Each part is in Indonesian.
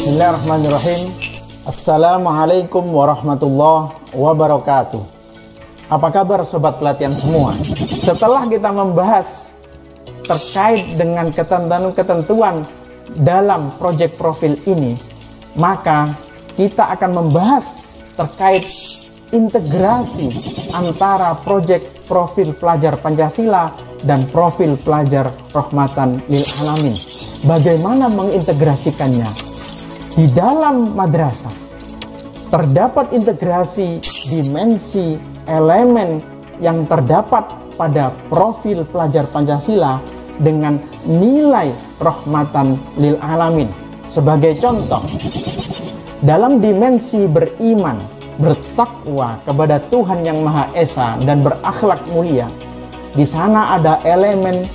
Bismillahirrahmanirrahim. Assalamualaikum warahmatullahi wabarakatuh. Apa kabar sobat pelatihan semua? Setelah kita membahas terkait dengan ketentuan dalam project profil ini, maka kita akan membahas terkait integrasi antara project profil pelajar Pancasila dan profil pelajar Rahmatan lil Alamin. Bagaimana mengintegrasikannya? Di dalam madrasah terdapat integrasi dimensi elemen yang terdapat pada profil pelajar Pancasila dengan nilai rahmatan lil alamin. Sebagai contoh, dalam dimensi beriman, bertakwa kepada Tuhan yang Maha Esa dan berakhlak mulia, di sana ada elemen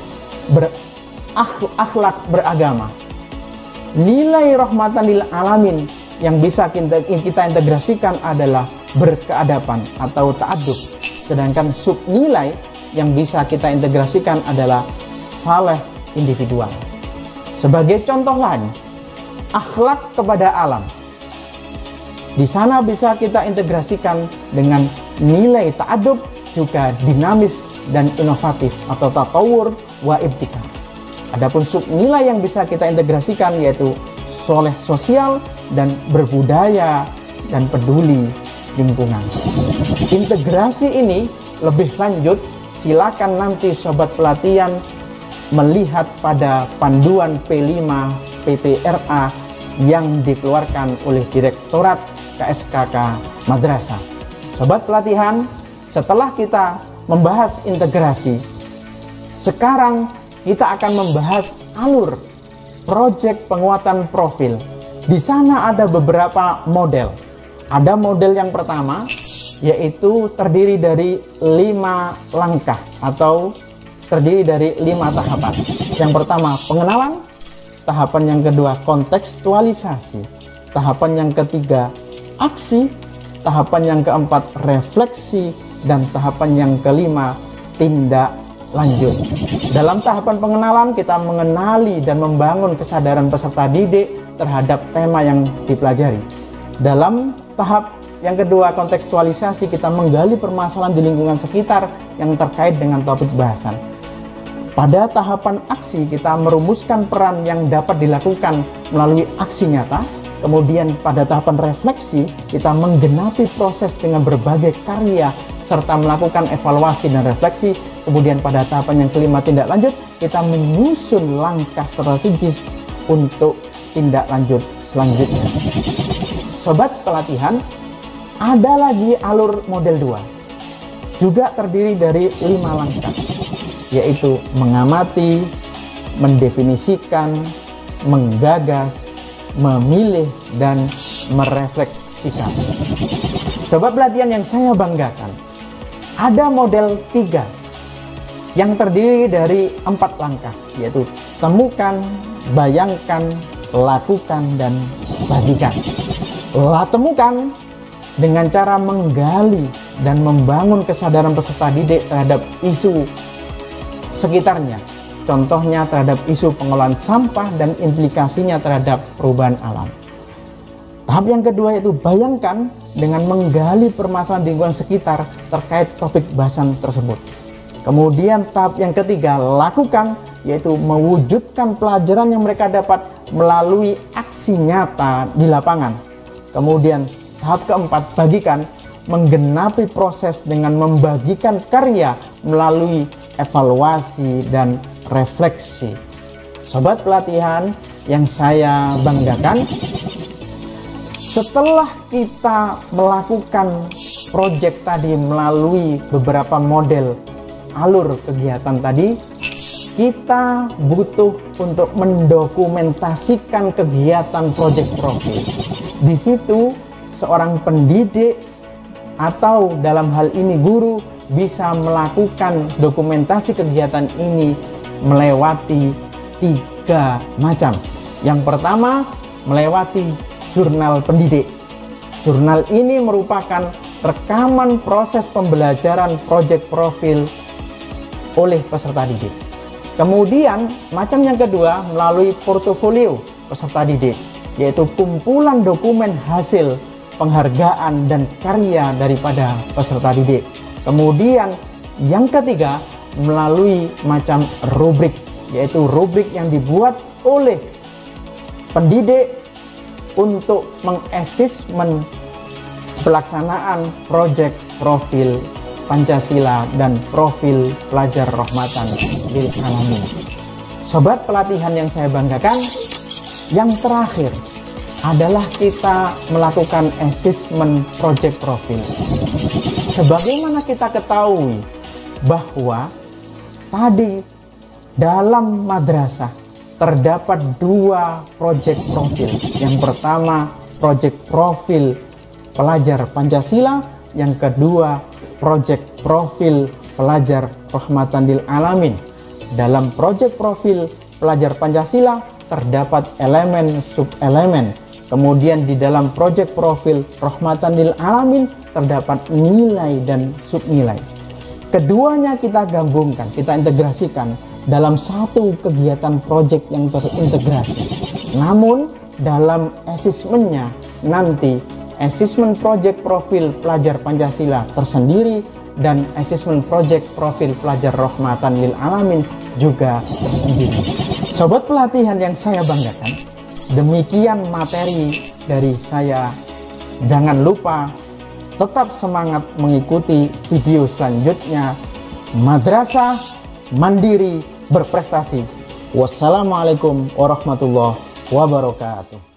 akhlak beragama. Nilai rahmatan lil alamin yang bisa kita integrasikan adalah berkeadaban atau ta'adub. Sedangkan subnilai yang bisa kita integrasikan adalah saleh individual. Sebagai contoh lain, akhlak kepada alam. Di sana bisa kita integrasikan dengan nilai ta'adub, juga dinamis dan inovatif atau tatawur wa ibtikar. Adapun subnilai yang bisa kita integrasikan yaitu soleh sosial dan berbudaya dan peduli lingkungan. Integrasi ini lebih lanjut, silakan nanti sobat pelatihan melihat pada panduan P5 PPRA yang dikeluarkan oleh Direktorat KSKK Madrasah. Sobat pelatihan, setelah kita membahas integrasi, sekarang kita akan membahas alur proyek penguatan profil. Di sana ada beberapa model. Ada model yang pertama, yaitu terdiri dari 5 langkah atau terdiri dari 5 tahapan. Yang pertama, pengenalan. Tahapan yang kedua, kontekstualisasi. Tahapan yang ketiga, aksi. Tahapan yang keempat, refleksi. Dan tahapan yang kelima, tindak lanjut. Dalam tahapan pengenalan, kita mengenali dan membangun kesadaran peserta didik terhadap tema yang dipelajari. Dalam tahap yang kedua, kontekstualisasi, kita menggali permasalahan di lingkungan sekitar yang terkait dengan topik bahasan. Pada tahapan aksi, kita merumuskan peran yang dapat dilakukan melalui aksi nyata. Kemudian pada tahapan refleksi, kita menggenapi proses dengan berbagai karya serta melakukan evaluasi dan refleksi. Kemudian pada tahapan yang kelima, tindak lanjut, kita menyusun langkah strategis untuk tindak lanjut selanjutnya. Sobat pelatihan, ada lagi alur model 2, juga terdiri dari 5 langkah, yaitu mengamati, mendefinisikan, menggagas, memilih, dan merefleksikan. Sobat pelatihan yang saya banggakan, ada model 3 yang terdiri dari 4 langkah, yaitu temukan, bayangkan, lakukan, dan bagikan. Temukan dengan cara menggali dan membangun kesadaran peserta didik terhadap isu sekitarnya. Contohnya terhadap isu pengolahan sampah dan implikasinya terhadap perubahan alam. Tahap yang kedua yaitu bayangkan dengan menggali permasalahan lingkungan sekitar terkait topik bahasan tersebut. Kemudian tahap yang ketiga, lakukan, yaitu mewujudkan pelajaran yang mereka dapat melalui aksi nyata di lapangan. Kemudian tahap keempat, bagikan, menggenapi proses dengan membagikan karya melalui evaluasi dan refleksi. Sobat pelatihan yang saya banggakan, setelah kita melakukan proyek tadi melalui beberapa model alur kegiatan tadi, kita butuh untuk mendokumentasikan kegiatan project profil. Di situ seorang pendidik atau dalam hal ini guru bisa melakukan dokumentasi kegiatan ini melewati 3 macam. Yang pertama, melewati jurnal pendidik. Jurnal ini merupakan rekaman proses pembelajaran project profil oleh peserta didik. Kemudian macam yang kedua, melalui portofolio peserta didik, yaitu kumpulan dokumen hasil penghargaan dan karya daripada peserta didik. Kemudian yang ketiga, melalui macam rubrik, yaitu rubrik yang dibuat oleh pendidik untuk mengasesmen pelaksanaan project profil Pancasila dan profil pelajar rahmatan lil alamin. Sobat pelatihan yang saya banggakan, yang terakhir adalah kita melakukan asesmen project profil. Sebagaimana kita ketahui bahwa tadi dalam madrasah terdapat 2 project profil. Yang pertama, project profil pelajar Pancasila, yang kedua project profil pelajar rahmatan lil alamin. Dalam project profil pelajar Pancasila terdapat elemen sub-elemen. Kemudian di dalam project profil rahmatan lil alamin terdapat nilai dan subnilai. Keduanya kita gabungkan, kita integrasikan dalam satu kegiatan project yang terintegrasi. Namun dalam asesmennya nanti asesmen project profil pelajar Pancasila tersendiri dan asesmen project profil pelajar rahmatan lil alamin juga tersendiri. Sobat pelatihan yang saya banggakan, demikian materi dari saya. Jangan lupa tetap semangat mengikuti video selanjutnya. Madrasah Mandiri Berprestasi. Wassalamualaikum warahmatullahi wabarakatuh.